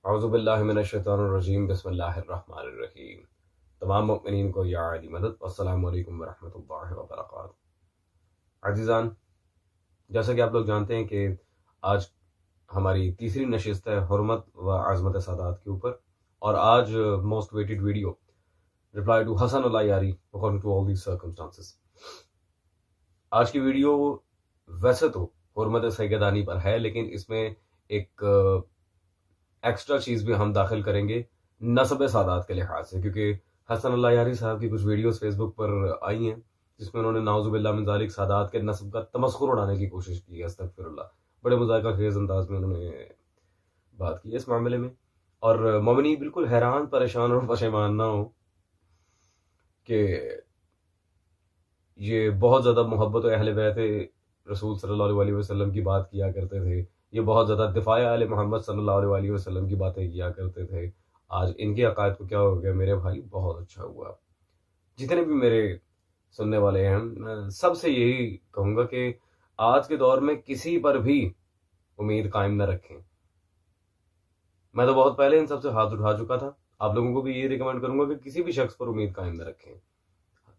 اعوذ باللہ من الشیطان الرجیم بسم اللہ الرحمن الرحیم۔ تمام مؤمنین کو یا علی مدد، السلام علیکم ورحمۃ اللہ وبرکاتہ۔ عزیزان، جیسا کہ آپ لوگ جانتے ہیں کہ آج ہماری تیسری نشست ہے حرمت و عظمت سادات کے اوپر، اور آج most waited video reply to Hassan Allahyari according to all these circumstances. آج کی ویڈیو ویسے تو حرمت سیدانی پر ہے، لیکن اس میں ایک ایکسٹرا چیز بھی ہم داخل کریں گے نسب سادات کے لحاظ سے، کیونکہ حسن اللہ یاری صاحب کی کچھ ویڈیوز فیس بک پر آئی ہیں جس میں انہوں نے نعوذ باللہ من ذالک سادات کے نسب کا تمسخر اڑانے کی کوشش کی ہے۔ استغفر اللہ، بڑے مذائقہ خیز انداز میں انہوں نے بات کی ہے اس معاملے میں، اور مومنی بالکل حیران پریشان اور پشیمان نہ ہو کہ یہ بہت زیادہ محبت و اہل بیت رسول صلی اللہ علیہ وسلم کی بات کیا کرتے تھے، یہ بہت زیادہ دفاع آل محمد صلی اللہ علیہ وسلم کی باتیں کیا کرتے تھے۔ آج ان کے عقائد کو کیا ہو گیا میرے بھائی؟ بہت اچھا ہوا۔ جتنے بھی میرے سننے والے ہیں، میں سب سے یہی کہوں گا کہ آج کے دور میں کسی پر بھی امید قائم نہ رکھیں۔ میں تو بہت پہلے ان سب سے ہاتھ اٹھا چکا تھا، آپ لوگوں کو بھی یہ ریکمینڈ کروں گا کہ کسی بھی شخص پر امید قائم نہ رکھیں،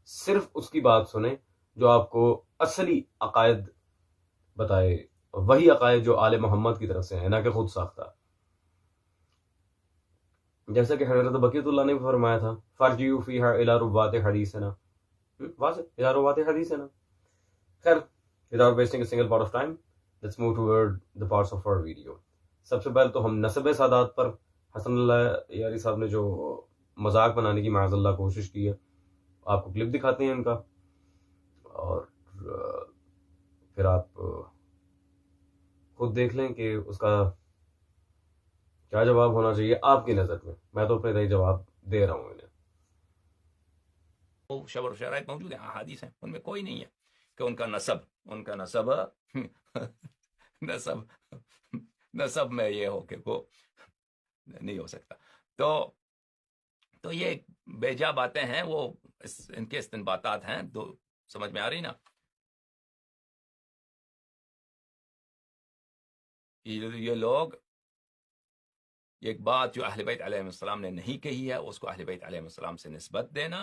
صرف اس کی بات سنیں جو آپ کو اصلی عقائد بتائے، وہی عقائد جو آل محمد کی طرف سے ہیں، نہ کہ خود ساختہ۔ جیسا کہ حضرت بقیت اللہ نے بھی فرمایا تھا، فارجیو فیہا الی روات حدیثنا، واضح الی روات حدیثنا۔ خیر، without wasting a single part of time, let's move toward the parts of our video۔ سب سے پہلے تو ہم نسب سادات پر حسن اللہ یاری صاحب نے جو مذاق بنانے کی معاذ اللہ کوشش کی ہے، آپ کو کلپ دکھاتے ہیں ان کا، اور پھر آپ خود دیکھ لیں کہ اس کا کیا جواب ہونا چاہیے آپ کی نظر میں۔ میں تو اپنے رہی جواب دے رہا ہوں انہیں۔ وہ شبر و شرائط موجود ہیں، احادیث ہیں، ان میں کوئی نہیں ہے کہ ان کا نسب نسب میں یہ ہو کہ وہ نہیں ہو سکتا۔ تو یہ بیجا باتیں ہیں، وہ ان کے استنباطات ہیں، تو سمجھ میں آ رہی نا؟ یہ لوگ ایک بات جو اہل بیت علیہ السلام نے نہیں کہی ہے، اس کو اہل بیت علیہ السلام سے نسبت دینا،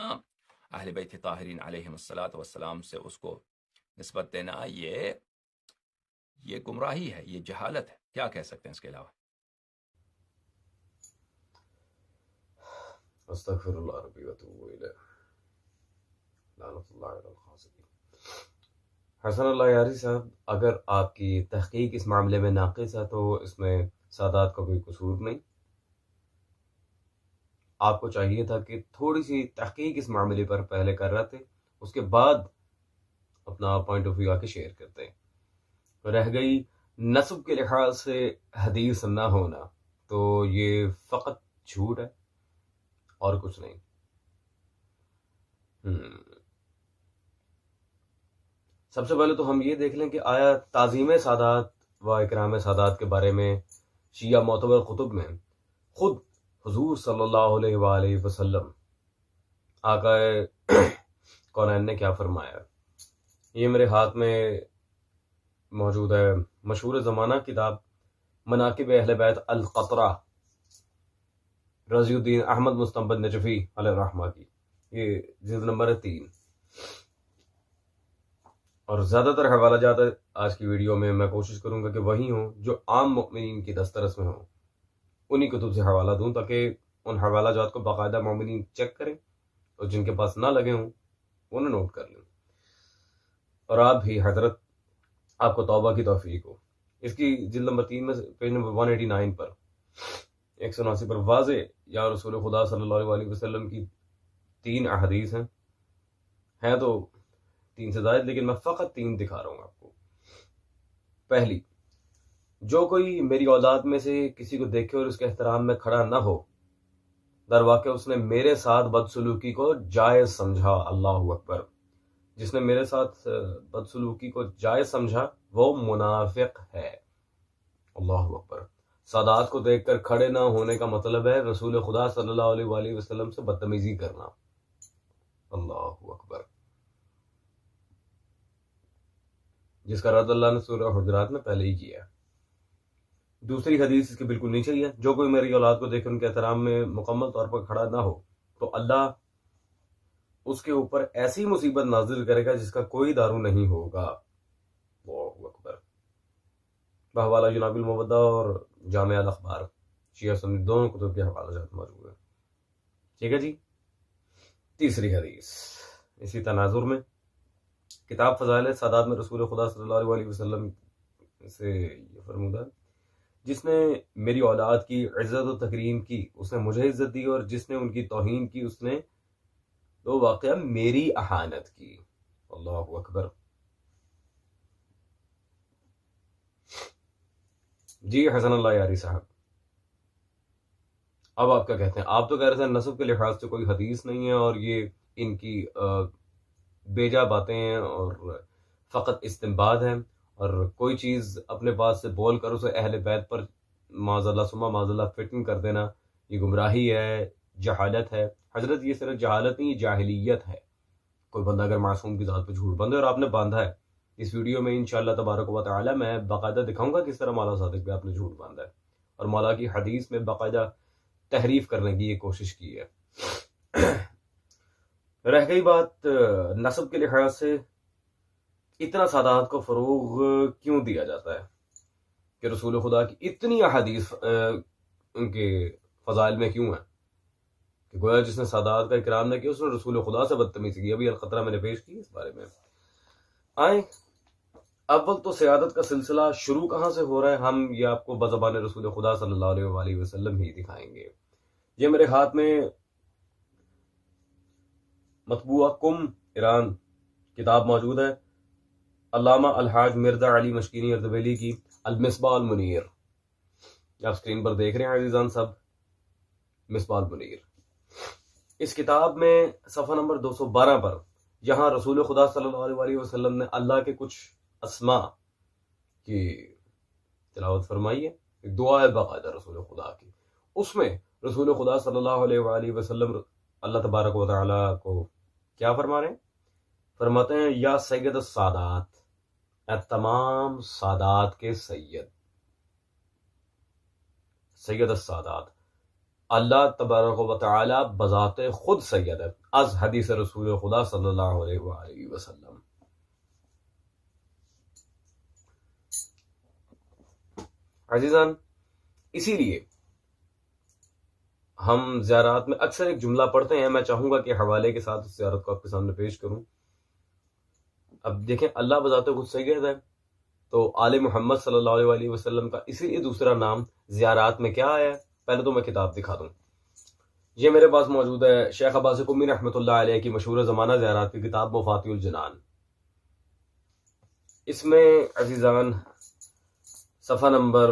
اہل بیت طاہرین علیہ السلام سے اس کو نسبت دینا، یہ گمراہی ہے، یہ جہالت ہے۔ کیا کہہ سکتے ہیں اس کے علاوہ؟ استغفر اللہ ربی واتوب الیہ، لعنت اللہ علی الخاسرین۔ حسن اللہ یاری صاحب، اگر آپ کی تحقیق اس معاملے میں ناقص ہے تو اس میں سادات کا کوئی قصور نہیں۔ آپ کو چاہیے تھا کہ تھوڑی سی تحقیق اس معاملے پر پہلے کر رہے تھے، اس کے بعد اپنا پوائنٹ آف ویو آ کے شیئر کرتے ہیں۔ رہ گئی نسب کے لحاظ سے حدیث نہ ہونا، تو یہ فقط جھوٹ ہے اور کچھ نہیں۔ سب سے پہلے تو ہم یہ دیکھ لیں کہ آیا تعظیم سادات و اکرام سادات کے بارے میں شیعہ معتبر کتب میں خود حضور صلی اللہ علیہ وآلہ وسلم آقا کونین نے کیا فرمایا؟ یہ میرے ہاتھ میں موجود ہے مشہور زمانہ کتاب مناقب اہل بیت القطرہ، رضی الدین احمد مستنبط نجفی علیہ الرحمہ کی، یہ جلد نمبر 3۔ اور زیادہ تر حوالہ جات آج کی ویڈیو میں میں کوشش کروں گا کہ وہی ہوں جو عام مؤمنین کی دسترس میں ہوں، انہی کتب سے حوالہ دوں تاکہ ان حوالہ جات کو باقاعدہ مومنین چیک کریں، اور جن کے پاس نہ لگے ہوں انہیں نوٹ کر لیں، اور آپ بھی حضرت آپ کو توبہ کی توفیق ہو۔ اس کی جلد نمبر 3 میں پیج نمبر 189 پر 179 پر واضح یا رسول خدا صلی اللہ علیہ وسلم کی 3 احادیث ہیں تو 3 سے زائد، لیکن میں فقط 3 دکھا رہا ہوں آپ کو۔ پہلی، جو کوئی میری اولاد میں سے کسی کو دیکھے اور اس کے احترام میں کھڑا نہ ہو، در واقع اس نے میرے ساتھ بدسلوکی کو جائز سمجھا۔ اللہ اکبر! جس نے میرے ساتھ بدسلوکی کو جائز سمجھا وہ منافق ہے۔ اللہ اکبر! سادات کو دیکھ کر کھڑے نہ ہونے کا مطلب ہے رسول خدا صلی اللہ علیہ وآلہ وسلم سے بدتمیزی کرنا۔ اللہ اکبر! جس کا رد اللہ نے سورہ حجرات میں پہلے ہی کیا ہے۔ دوسری حدیث اس کے بالکل نیچے ہی ہے، جو کوئی میری اولاد کو دیکھ ان کے احترام میں مکمل طور پر کھڑا نہ ہو تو اللہ اس کے اوپر ایسی مصیبت نازل کرے گا جس کا کوئی دارو نہیں ہوگا۔ اللہ اکبر۔ بحوالہ جناب المودہ اور جامع الاخبار شیعہ سنی دونوں کتب کے حوالہ جات موجود ہیں۔ ٹھیک ہے جی۔ تیسری حدیث اسی تناظر میں، کتاب فضائل سادات میں رسول خدا صلی اللہ علیہ وسلم سے یہ فرمودہ، جس نے میری اولاد کی عزت و تکریم کی اس نے مجھے عزت دی، اور جس نے ان کی توہین کی اس نے تو واقعہ میری احانت کی۔ اللہ اکبر۔ جی حسن اللہ یاری صاحب، اب آپ کیا کہتے ہیں؟ آپ تو کہہ رہے تھے نسب کے لحاظ سے کوئی حدیث نہیں ہے اور یہ ان کی بیجا باتیں ہیں اور فقط استنباط ہیں، اور کوئی چیز اپنے پاس سے بول کر اسے اہل بیت پر معاذ اللہ ثم معاذ اللہ فٹن کر دینا، یہ گمراہی ہے، جہالت ہے۔ حضرت یہ صرف جہالت نہیں، یہ جاہلیت ہے۔ کوئی بندہ اگر معصوم کی ذات پہ جھوٹ باندھے، اور آپ نے باندھا ہے، اس ویڈیو میں انشاءاللہ تبارک و تعالی میں باقاعدہ دکھاؤں گا کس طرح مولا صادق پہ آپ نے جھوٹ باندھا ہے اور مولا کی حدیث میں باقاعدہ تحریف کرنے کی یہ کوشش کی ہے۔ رہ گئی بات نسب کے لحاظ سے اتنا سادات کو فروغ کیوں دیا جاتا ہے کہ رسول خدا کی اتنی احادیث ان کے فضائل میں کیوں ہیں کہ گویا جس نے سادات کا اکرام نہ کیا اس نے رسول خدا سے بدتمیزی کی۔ ابھی القطرہ میں نے پیش کی اس بارے میں۔ آئیں اول تو سیادت کا سلسلہ شروع کہاں سے ہو رہا ہے، ہم یہ آپ کو بزبان رسول خدا صلی اللہ علیہ وآلہ وسلم ہی دکھائیں گے۔ یہ میرے ہاتھ میں مطبوعہ کم ایران کتاب موجود ہے، علامہ الحاج مرزا علی مشکینی اردبیلی کی المصباح المنیر، آپ اسکرین پر دیکھ رہے ہیں عزیزان سب، مصباح المنیر۔ اس کتاب میں صفحہ نمبر 212 پر جہاں رسول خدا صلی اللہ علیہ وسلم نے اللہ کے کچھ اسماء کی تلاوت فرمائی ہے، ایک دعا ہے باقاعدہ رسول خدا کی، اس میں رسول خدا صلی اللہ علیہ وآلہ وسلم اللہ تبارک و تعالی کو کیا فرما رہے ہیں؟ فرماتے ہیں یا سید السادات، اے تمام سادات کے سید، سید السادات، اللہ تبارک و تعالی بذات خود سید ہے، از حدیث رسول خدا صلی اللہ علیہ وآلہ وسلم۔ عزیزان، اسی لیے ہم زیارات میں اکثر ایک جملہ پڑھتے ہیں، میں چاہوں گا کہ حوالے کے ساتھ اس زیارت کو آپ کے سامنے پیش کروں۔ اب دیکھیں اللہ بذات خود سید ہے، تو آل محمد صلی اللہ علیہ وسلم کا اسی لیے دوسرا نام زیارات میں کیا آیا ہے؟ پہلے تو میں کتاب دکھا دوں، یہ میرے پاس موجود ہے شیخ عباس قمی رحمۃ اللہ علیہ کی مشہور زمانہ زیارات کی کتاب مفاتیح الجنان۔ اس میں عزیزان صفحہ نمبر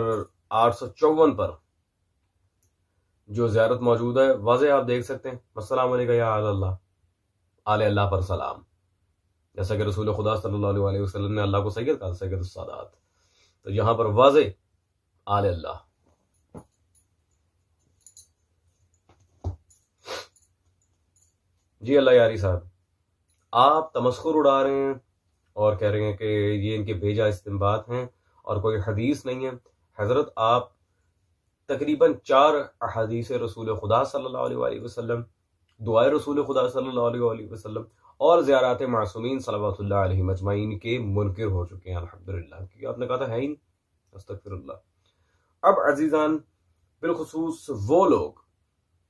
854 پر جو زیارت موجود ہے واضح آپ دیکھ سکتے ہیں، السلام علیکم یا آل اللہ، آل اللہ پر سلام، جیسا کہ رسول خدا صلی اللہ علیہ وسلم نے اللہ کو سید کہا، سید السادات، تو یہاں پر واضح آل اللہ۔ جی اللہ یاری صاحب، آپ تمسخر اڑا رہے ہیں اور کہہ رہے ہیں کہ یہ ان کے بیجا استنباط ہیں اور کوئی حدیث نہیں ہے۔ حضرت آپ تقریباً 4 احادیث رسول خدا صلی اللہ علیہ وآلہ وسلم، دعائے رسول خدا صلی اللہ علیہ وآلہ وسلم اور زیارات معصومین صلوات اللہ علیہ مجمعین کے منکر ہو چکے ہیں الحمدللہ، کیونکہ آپ نے کہا تھا ہے ہی نہیں، استغفر اللہ۔ اب عزیزان، بالخصوص وہ لوگ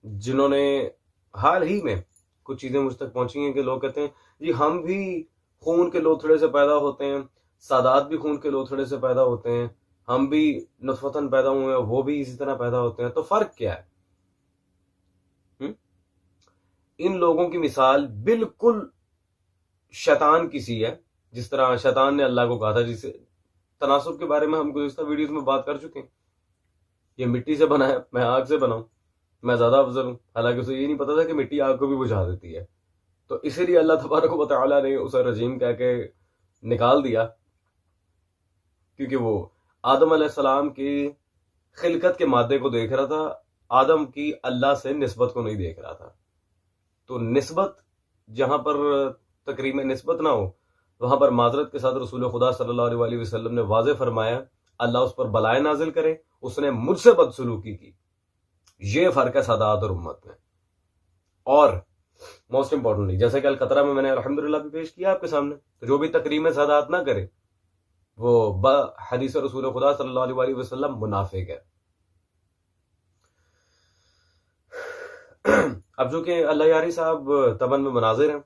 جنہوں نے حال ہی میں کچھ چیزیں مجھ تک پہنچی ہیں کہ لوگ کہتے ہیں جی ہم بھی خون کے لوتھڑے سے پیدا ہوتے ہیں، سادات بھی خون کے لوتھڑے سے پیدا ہوتے ہیں، ہم بھی نطفتاً پیدا ہوئے ہیں، وہ بھی اسی طرح پیدا ہوتے ہیں، تو فرق کیا ہے؟ ان لوگوں کی مثال بالکل شیطان کی سی ہے، جس طرح شیطان نے اللہ کو کہا تھا، جسے تناسب کے بارے میں ہم گزشتہ ویڈیوز میں بات کر چکے ہیں، یہ مٹی سے بنا ہے، میں آگ سے بنا ہوں، میں زیادہ افضل ہوں، حالانکہ اسے یہ نہیں پتا تھا کہ مٹی آگ کو بھی بجھا دیتی ہے، تو اسی لیے اللہ تبارک و تعالیٰ نے اسے رجیم کہہ کے نکال دیا، کیونکہ وہ آدم علیہ السلام کی خلقت کے مادے کو دیکھ رہا تھا، آدم کی اللہ سے نسبت کو نہیں دیکھ رہا تھا۔ تو نسبت جہاں پر تقریم نسبت نہ ہو وہاں پر معذرت کے ساتھ رسول خدا صلی اللہ علیہ وسلم نے واضح فرمایا اللہ اس پر بلائیں نازل کرے اس نے مجھ سے بدسلوکی کی. یہ فرق ہے سادات اور امت میں. اور موسٹ امپورٹنٹلی جیسے کہ القطرہ میں نے الحمدللہ بھی پیش کیا آپ کے سامنے، تو جو بھی تکریم سادات نہ کرے وہ حدیث رسول خدا صلی اللہ علیہ وسلم منافق ہے. اب جو کہ اللہ یاری صاحب تبن میں مناظر ہیں،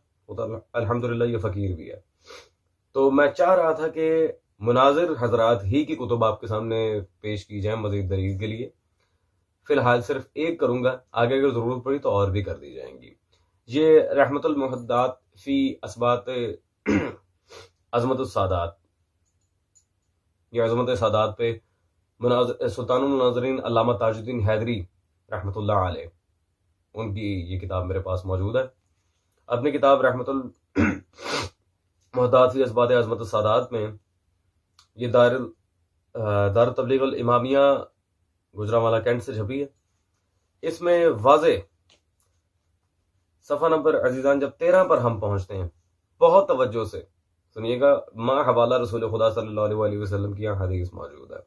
الحمدللہ یہ فقیر بھی ہے، تو میں چاہ رہا تھا کہ مناظر حضرات ہی کی کتب آپ کے سامنے پیش کی جائیں مزید دلیل کے لیے. فی الحال صرف ایک کروں گا، آگے اگر ضرورت پڑی تو اور بھی کر دی جائیں گی. یہ رحمت المحدات فی اثبات عظمت السادات، یہ عظمت سادات پہ سلطان المناظرین علامہ تاج الدین حیدری رحمۃ اللہ علیہ، ان کی یہ کتاب میرے پاس موجود ہے. اپنی کتاب رحمت المحدات فی اثبات عظمت السادات میں یہ دار تبلیغ الامامیہ گجرانوالہ کینٹ سے چھپی ہے. اس میں واضح صفحہ نمبر عزیزان جب 13 پر ہم پہنچتے ہیں، بہت توجہ سے سنیے گا، ما حوالہ رسول خدا صلی اللہ علیہ وسلم کی حدیث موجود ہے.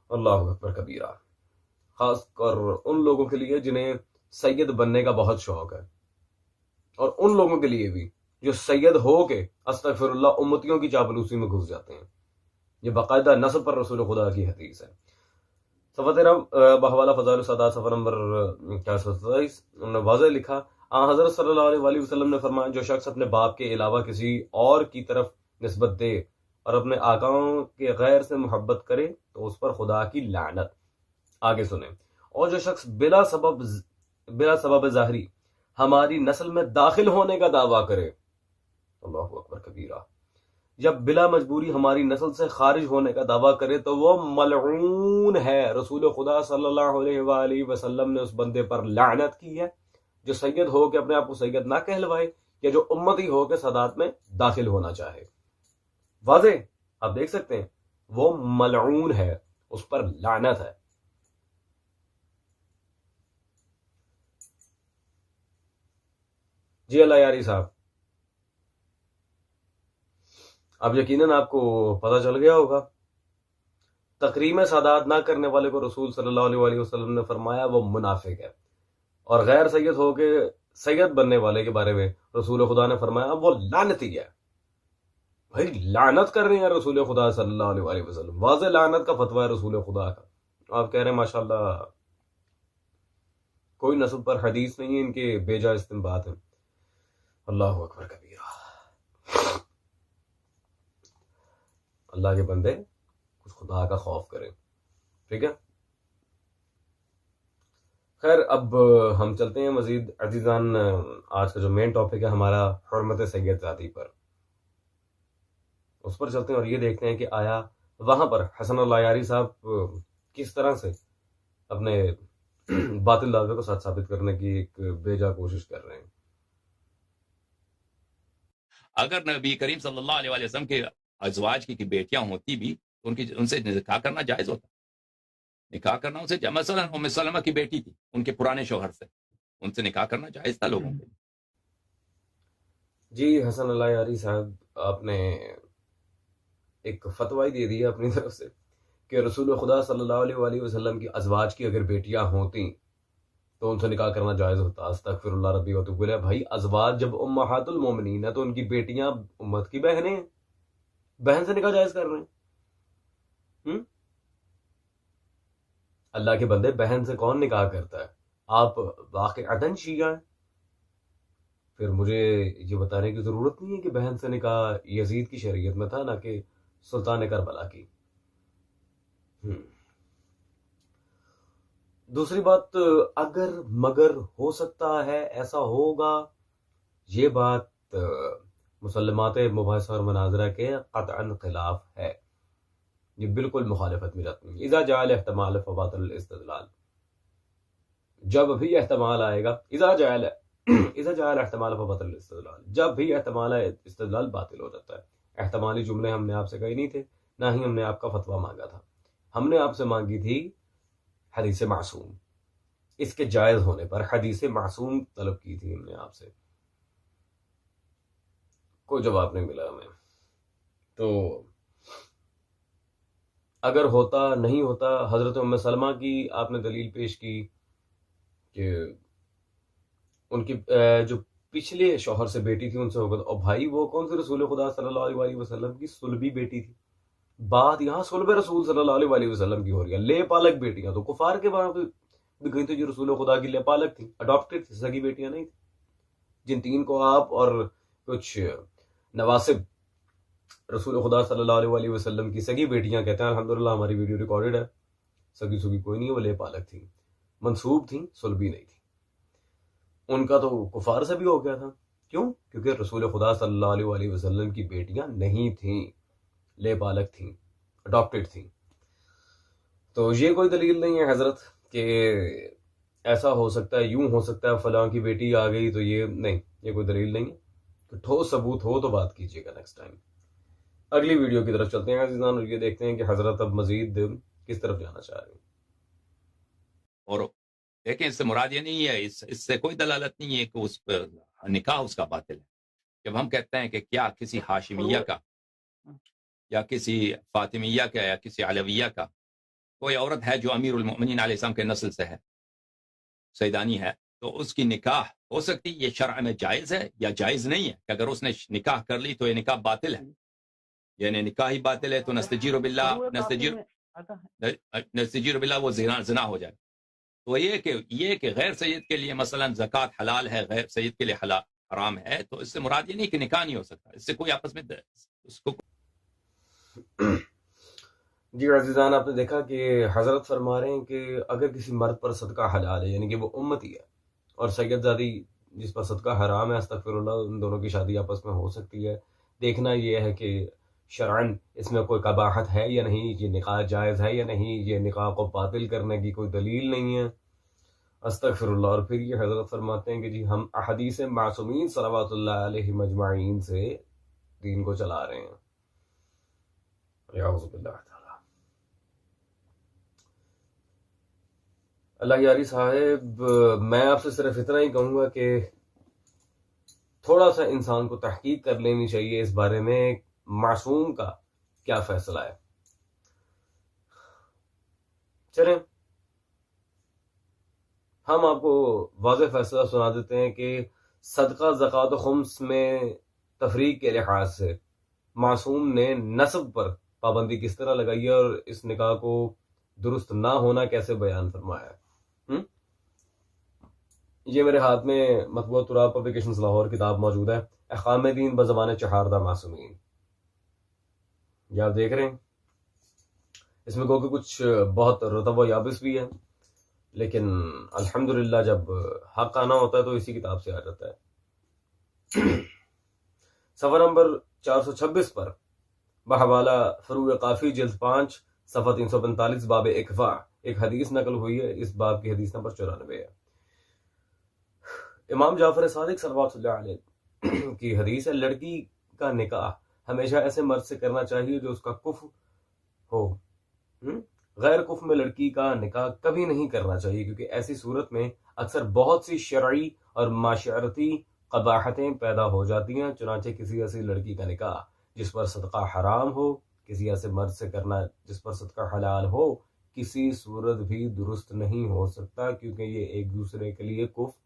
اللہ اکبر کبیرہ. خاص کر ان لوگوں کے لیے جنہیں سید بننے کا بہت شوق ہے، اور ان لوگوں کے لیے بھی جو سید ہو کے استغفر اللہ امتیوں کی چاپلوسی میں گھس جاتے ہیں. یہ باقاعدہ نصب پر رسول خدا کی حدیث ہے. صفحہ 13 بحوالہ فضائل السادات صفحہ نمبر 427 انہوں نے واضح لکھا، حضرت صلی اللہ علیہ وسلم نے فرمایا، جو شخص اپنے باپ کے علاوہ کسی اور کی طرف نسبت دے اور اپنے آقاؤں کے غیر سے محبت کرے تو اس پر خدا کی لعنت. آگے سنیں. اور جو شخص بلا سبب ظاہری ہماری نسل میں داخل ہونے کا دعویٰ کرے، اللہ اکبر کبیرہ، جب بلا مجبوری ہماری نسل سے خارج ہونے کا دعویٰ کرے تو وہ ملعون ہے. رسول خدا صلی اللہ علیہ وآلہ وسلم نے اس بندے پر لعنت کی ہے جو سید ہو کے اپنے آپ کو سید نہ کہلوائے، یا جو امتی ہو کے سادات میں داخل ہونا چاہے. واضح آپ دیکھ سکتے ہیں، وہ ملعون ہے، اس پر لعنت ہے. جی اللہ یاری صاحب، اب یقیناً آپ کو پتہ چل گیا ہوگا، تکریم سادات نہ کرنے والے کو رسول صلی اللہ علیہ وسلم نے فرمایا وہ منافق ہے، اور غیر سید ہو کے سید بننے والے کے بارے میں رسول خدا نے فرمایا وہ لعنتی ہے. بھائی لعنت کر رہے ہیں رسول خدا صلی اللہ علیہ وسلم، واضح لعنت کا فتویٰ ہے رسول خدا کا. آپ کہہ رہے ہیں ماشاءاللہ کوئی نسب پر حدیث نہیں ہے، ان کے بیجا استنباط ہیں. اللہ اکبر کبیرہ. اللہ کے بندے کچھ خدا کا خوف کریں، ٹھیک ہے. خیر اب ہم چلتے ہیں مزید عزیزان، آج کا جو مین ٹاپک ہے ہمارا حرمت سید ذاتی پر، اس پر چلتے ہیں اور یہ دیکھتے ہیں کہ آیا وہاں پر حسن اللہ یاری صاحب کس طرح سے اپنے باطل دعوے کو سچ ثابت کرنے کی ایک بے جا کوشش کر رہے ہیں. اگر نبی کریم صلی اللہ علیہ وسلم کے ازواج کی بیٹیاں ہوتی بھی تو ان سے نکاح کرنا جائز ہوتا. نکاح کرنا ان سے، مثلا ام سلمہ کی بیٹی تھی، ان کے پرانے شوہر سے، ان سے نکاح کرنا جائز تھا لوگوں کے. جی حسن اللہ یاری صاحب، آپ نے ایک فتویٰ دے دیا اپنی طرف سے کہ رسول خدا صلی اللہ علیہ وسلم کی ازواج کی اگر بیٹیاں ہوتی تو ان سے نکاح کرنا جائز ہوتا. استغفر اللہ ربی و توب الیہ. بھائی ازواج جب امہات المومنین ہے تو ان کی بیٹیاں امت کی بہنیں ہیں، بہن سے نکاح جائز کر رہے ہیں. اللہ کے بندے بہن سے کون نکاح کرتا ہے؟ آپ واقعتاً شیعہ ہیں؟ پھر مجھے یہ بتانے کی ضرورت نہیں ہے کہ بہن سے نکاح یزید کی شریعت میں تھا، نہ کہ سلطان کربلا کی. دوسری بات، اگر مگر ہو سکتا ہے ایسا ہوگا، یہ بات مسلمات مباحثہ اور مناظرہ کے قطعاً خلاف ہے، یہ بالکل مخالفت میں جاتی ہے. اذا جعل احتمال فباطل الاستدلال، جب بھی احتمال آئے گا، اذا جعل احتمال فباطل الاستدلال، جب بھی احتمال ہے استدلال باطل ہو جاتا ہے. احتمالی جملے ہم نے آپ سے کہی نہیں تھے، نہ ہی ہم نے آپ کا فتویٰ مانگا تھا. ہم نے آپ سے مانگی تھی حدیث معصوم، اس کے جائز ہونے پر حدیث معصوم طلب کی تھی ہم نے آپ سے. کوئی جواب نہیں ملا ہمیں. تو اگر ہوتا نہیں ہوتا، حضرت ام سلمہ کی آپ نے دلیل پیش کی کہ ان کی جو پچھلے شوہر سے بیٹی تھی ان سے ہوگا، اور بھائی وہ کون سے رسول خدا صلی اللہ علیہ وسلم کی صلبی بیٹی تھی. بات یہاں صلب رسول صلی اللہ علیہ وسلم کی ہو رہی ہے. لے پالک بیٹیاں تو کفار کے وہاں پہ بھی گئی تھی جو رسول خدا کی لے پالک تھی، اڈاپٹڈ تھی، سگی بیٹیاں نہیں تھی. جن تین کو آپ اور کچھ نواسب رسول خدا صلی اللہ علیہ وسلم کی سگی بیٹیاں کہتے ہیں، الحمدللہ ہماری ویڈیو ریکارڈڈ ہے. سگی سگی کوئی نہیں، وہ لے پالک تھی، منسوب تھیں، صلبی نہیں تھی. ان کا تو کفار سے بھی ہو گیا تھا. کیوں؟ کیونکہ رسول خدا صلی اللہ علیہ وسلم کی بیٹیاں نہیں تھیں، لے پالک تھیں، اڈاپٹڈ تھیں. تو یہ کوئی دلیل نہیں ہے حضرت کہ ایسا ہو سکتا ہے، یوں ہو سکتا ہے، فلاں کی بیٹی آ گئی تو یہ نہیں، یہ کوئی دلیل نہیں ہے. تو ٹھوس ثبوت ہو تو بات کیجیے گا نیکسٹ ٹائم. اگلی ویڈیو کی طرف چلتے ہیں عزیزان، اور یہ دیکھتے ہیں کہ حضرت اب مزید کس طرف جانا چاہ رہے ہیں. اور دیکھیں اس سے مراد یہ نہیں ہے، اس سے کوئی دلالت نہیں ہے کہ اس پر نکاح اس کا باطل ہے. جب ہم کہتے ہیں کہ کیا کسی ہاشمیہ کا یا کسی فاطمیہ کا یا کسی علویہ کا کوئی عورت ہے جو امیر المؤمنین علیہ السلام کے نسل سے ہے، سیدانی ہے، تو اس کی نکاح ہو سکتی، یہ شرع میں جائز ہے یا جائز نہیں ہے کہ اگر اس نے نکاح کر لی تو یہ نکاح باطل ہے، یعنی نکاح ہی باطل ہے تو نستجیر باللہ وہ زنا ہو جائے. تو یہ کہ غیر سید کے لیے مثلا زکوٰۃ حلال ہے، غیر سید کے لیے حرام ہے، تو اس سے مراد یہ نہیں کہ نکاح نہیں ہو سکتا، اس سے کوئی آپس میں اس کو جی عزیزان، آپ نے دیکھا کہ حضرت فرما رہے ہیں کہ اگر کسی مرد پر صدقہ حلال ہے، یعنی کہ وہ امتی ہے، اور سید زادی جس پر صدقہ حرام ہے، استغفر اللہ، ان دونوں کی شادی آپس میں ہو سکتی ہے. دیکھنا یہ ہے کہ شرعن اس میں کوئی قباحت ہے یا نہیں، یہ نکاح جائز ہے یا نہیں، یہ نکاح کو باطل کرنے کی کوئی دلیل نہیں ہے. استغفر اللہ. اور پھر یہ حضرت فرماتے ہیں کہ جی ہم احادیث معصومین صلوات اللہ علیہ مجمعین سے دین کو چلا رہے ہیں. اعوذ باللہ تعالی. اللہ یاری صاحب، میں آپ سے صرف اتنا ہی کہوں گا کہ تھوڑا سا انسان کو تحقیق کر لینی چاہیے اس بارے میں معصوم کا کیا فیصلہ ہے. چلیں ہم آپ کو واضح فیصلہ سنا دیتے ہیں کہ صدقہ، زکوٰۃ و خمس میں تفریق کے لحاظ سے معصوم نے نسب پر پابندی کس طرح لگائی ہے اور اس نکاح کو درست نہ ہونا کیسے بیان فرمایا ہے. یہ میرے ہاتھ میں مطبوعہ تراب پبلیکیشنز لاہور کتاب موجود ہے، احکام دین بزبان چہاردہ معصومین. یہ آپ دیکھ رہے ہیں، اس میں گو کہ کچھ بہت رطب و یابس بھی ہے، لیکن الحمدللہ جب حق آنا ہوتا ہے تو اسی کتاب سے آ جاتا ہے. صفحہ نمبر 426 پر بحوالہ فروغ قافی جلد 5 صفحہ 345 باب اکفاء ایک حدیث نقل ہوئی ہے. اس باب کی حدیث نمبر 94 ہے. امام جعفر صادق صلوات اللہ علیہ کی حدیث ہے، لڑکی کا نکاح ہمیشہ ایسے مرد سے کرنا چاہیے جو اس کا کفو ہو. غیر کفو میں لڑکی کا نکاح کبھی نہیں کرنا چاہیے، کیونکہ ایسی صورت میں اکثر بہت سی شرعی اور معاشرتی قباحتیں پیدا ہو جاتی ہیں. چنانچہ کسی ایسی لڑکی کا نکاح جس پر صدقہ حرام ہو کسی ایسے مرد سے کرنا جس پر صدقہ حلال ہو کسی صورت بھی درست نہیں ہو سکتا، کیونکہ یہ ایک دوسرے کے لیے کفر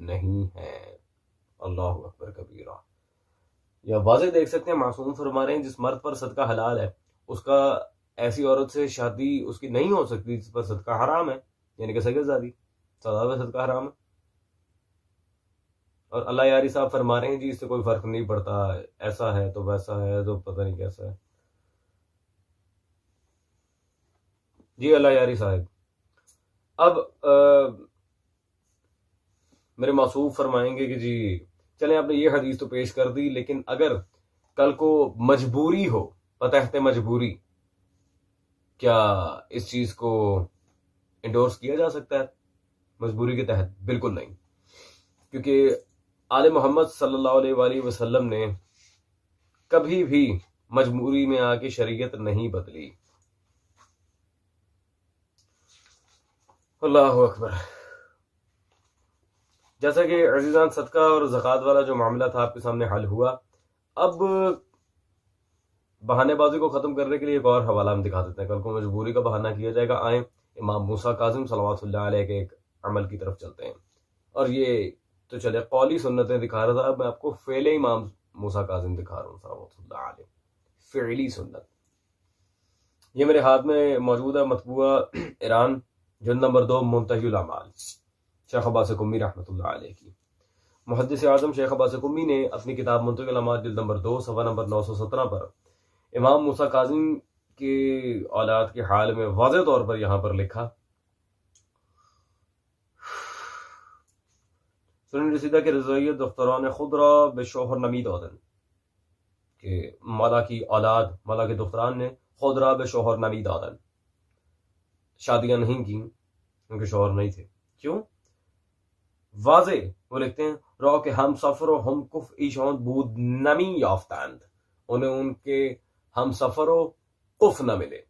نہیں ہے. اللہ اکبر کبیرہ. یا واضح دیکھ سکتے ہیں معصوم فرما رہے ہیں جس مرد پر صدقہ حلال ہے اس کا ایسی عورت سے شادی اس کی نہیں ہو سکتی جس پر صدقہ حرام ہے، یعنی کہ سید زادی سزا میں صدقہ حرام ہے. اور اللہ یاری صاحب فرما رہے ہیں جی اس سے کوئی فرق نہیں پڑتا، ایسا ہے تو ویسا ہے تو پتہ نہیں کیسا ہے. جی اللہ یاری صاحب، اب میرے معصوم فرمائیں گے کہ جی چلیں آپ نے یہ حدیث تو پیش کر دی، لیکن اگر کل کو مجبوری ہو بتحت مجبوری، کیا اس چیز کو انڈورس کیا جا سکتا ہے مجبوری کے تحت؟ بالکل نہیں، کیونکہ آل محمد صلی اللہ علیہ وآلہ وسلم نے کبھی بھی مجبوری میں آ کے شریعت نہیں بدلی. اللہ اکبر. جیسا کہ عزیزان صدقہ اور زکوٰۃ والا جو معاملہ تھا آپ کے سامنے حل ہوا. اب بہانے بازی کو ختم کرنے کے لیے ایک اور حوالہ ہم دکھا دیتے ہیں، کل کو مجبوری کا بہانہ کیا جائے گا، آئیں امام موسیٰ کاظم صلوات اللہ علیہ کے ایک عمل کی طرف چلتے ہیں۔ اور یہ تو چلے قولی سنتیں دکھا رہا تھا، اب میں آپ کو فعل امام موسیٰ کاظم دکھا رہا ہوں صلوات اللہ علیہ، فعلی سنت۔ یہ میرے ہاتھ میں موجود ہے مطبوعہ ایران جلد نمبر 2 منتہی الاعمال، شیخ عباس قمی رحمۃ اللہ علیہ کی۔ محدث اعظم شیخ عباس قمی نے اپنی کتاب منتہی الاعمال جلد نمبر 2 صفحہ نمبر 917 پر امام موسیٰ کاظم کی اولاد کے حال میں واضح طور پر یہاں پر لکھا، سنن رسیدہ کے رضائیت دختران خود را بے شوہر نمی دادن، کہ مولا کی اولاد، مولا کے دختران نے خود را بے شوہر نمی دادن، شادیاں نہیں کی، ان کے شوہر نہیں تھے۔ کیوں؟ واضح وہ لکھتے ہیں رو کہ ہم سفر و ہم کف ایشان بود نمی یافتند، انہیں ان کے ہم سفر و کف نہ ملے،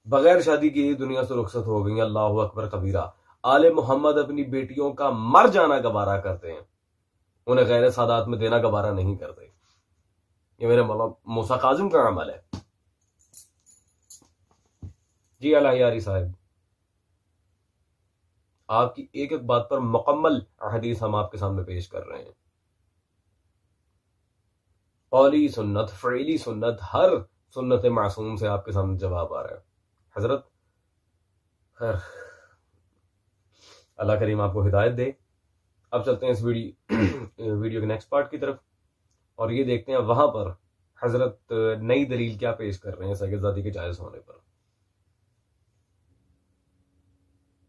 بغیر شادی کی دنیا سے رخصت ہو گئی۔ اللہ اکبر کبیرہ۔ آل محمد اپنی بیٹیوں کا مر جانا گوارا کرتے ہیں، انہیں غیر سادات میں دینا گوارا نہیں کرتے۔ یہ میرے موسیٰ کاظم کا عمل ہے۔ جی الہ یاری صاحب، آپ کی ایک ایک بات پر مکمل حدیث ہم آپ کے سامنے پیش کر رہے ہیں، قولی سنت، فعلی سنت، ہر سنت معصوم سے آپ کے سامنے جواب آ رہا ہے۔ حضرت خیر اللہ کریم آپ کو ہدایت دے۔ اب چلتے ہیں اس ویڈیو کے نیکسٹ پارٹ کی طرف، اور یہ دیکھتے ہیں وہاں پر حضرت نئی دلیل کیا پیش کر رہے ہیں سید زادی کے جائز ہونے پر۔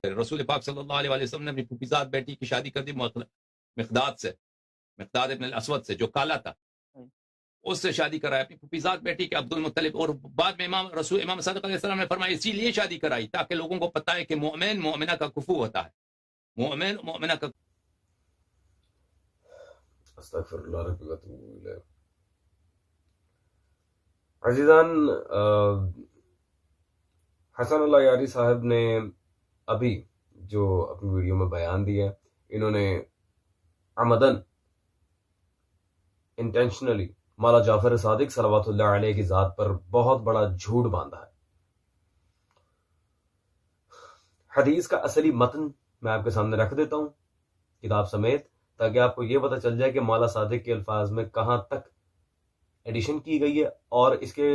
رسول پاک صلی اللہ علیہ وسلم نے اپنی پھوپھیزاد بیٹی کی شادی کر دی مقداد سے، مقداد ابن الاسود سے جو کالا تھا، اس سے شادی کرائی اپنی پھوپھیزاد بیٹی کے عبد المطلب، اور بعد میں امام صادق علیہ السلام نے فرمایا اسی لیے شادی کرائی تاکہ لوگوں کو پتہ ہے کہ مومن مومنہ کا کفو ہوتا ہے، مومن مومنہ کا۔ استغفر اللہ ربی و اتوب الیہ۔ عزیزان، حسن اللہ یاری صاحب نے ابھی جو اپنی ویڈیو میں بیان دیا ہے، انہوں نے عمدن انٹینشنلی مولا جعفر صادق صلوات اللہ علیہ کی ذات پر بہت بڑا جھوٹ باندھا ہے۔ حدیث کا اصلی متن میں آپ کے سامنے رکھ دیتا ہوں کتاب سمیت، تاکہ آپ کو یہ پتہ چل جائے کہ مولا صادق کے الفاظ میں کہاں تک ایڈیشن کی گئی ہے، اور اس کے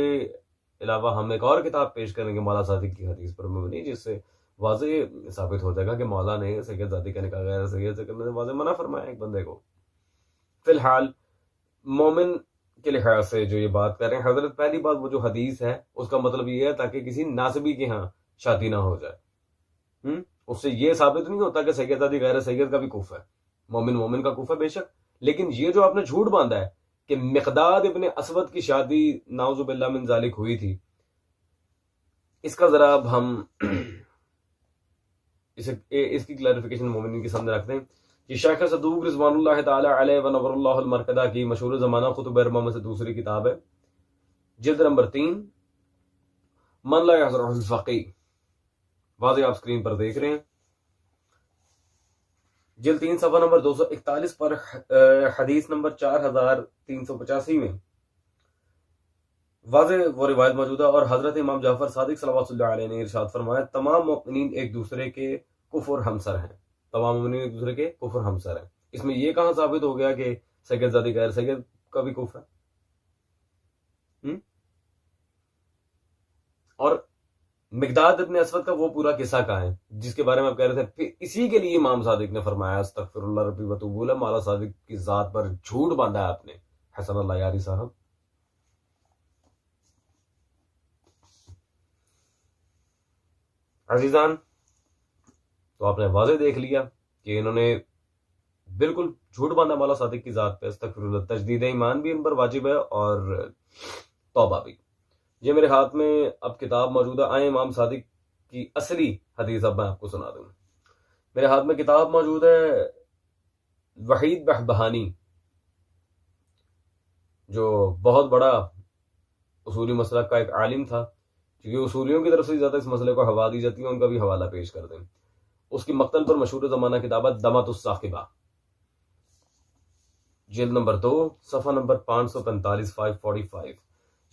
علاوہ ہم ایک اور کتاب پیش کریں گے مولا صادق کی حدیث پر مبنی، جس سے واضح ثابت ہو جائے گا کہ مولا نے سید زادی کا نکاح غیر سید سے کرنے سے واضح منع فرمایا ایک بندے کو۔ فی الحال مومن کے لحاظ سے جو یہ بات کر رہے ہیں حضرت، پہلی بات وہ جو حدیث ہے اس کا مطلب یہ ہے تاکہ کسی ناسبی کے ہاں شادی نہ ہو جائے، اس سے یہ ثابت نہیں ہوتا کہ سید زادی غیر سید کا بھی کف ہے، مومن مومن کا کف ہے بے شک، لیکن یہ جو آپ نے جھوٹ باندھا ہے کہ مقداد ابن اسود کی شادی نعوذ باللہ من ذالک ہوئی تھی، اس کا ذرا اب ہم اس کی کلیریفیکیشن مومنین کے سامنے رکھتے ہیں۔ یہ شیخ صدوق رضوان اللہ تعالی علیہ و نور اللہ المرکدہ کی مشہور زمانہ خطب اربعہ میں سے دوسری کتاب ہے، جلد نمبر 3 من لا یحضرہ الفقی، واضح آپ سکرین پر دیکھ رہے ہیں، جلد 3 صفحہ نمبر 241 پر حدیث نمبر 4385 میں واضح وہ روایت موجود ہے، اور حضرت امام جعفر صادق صلوات اللہ علیہ نے ارشاد فرمایا تمام مؤمنین ایک دوسرے کے کفر ہمسر ہیں، تمام مؤمنین ایک دوسرے کے کفر ہمسر ہیں۔ اس میں یہ کہاں ثابت ہو گیا کہ سید زادی غیر سید کا بھی کفر ہے؟ اور مقداد ابن اسود کا وہ پورا قصہ کہاں ہے جس کے بارے میں آپ کہہ رہے تھے؟ پھر اسی کے لیے امام صادق نے فرمایا استغفر اللہ ربی و اتوب الیہ، مولا صادق کی ذات پر جھوٹ باندھا ہے آپ نے، حسن اللہ یاری صاحب۔ عزیزان، تو آپ نے واضح دیکھ لیا کہ انہوں نے بالکل جھوٹ باندھا مولا صادق کی ذات پہ، استغفر اللہ۔ تجدید ایمان بھی ان پر واجب ہے اور توبہ بھی۔ یہ میرے ہاتھ میں اب کتاب موجود ہے، آئیں امام صادق کی اصلی حدیث اب میں آپ کو سنا دوں۔ میرے ہاتھ میں کتاب موجود ہے وحید بہبہانی، جو بہت بڑا اصولی مسلک کا ایک عالم تھا، کیونکہ اصولیوں کی طرف سے زیادہ اس مسئلے کو ہوا دی جاتی ہے، ان کا بھی حوالہ پیش کر دیں۔ اس کی مقتل پر مشہور زمانہ کتاب ہے دمۃ الثاقبہ، جلد نمبر 2 صفحہ نمبر 545 545۔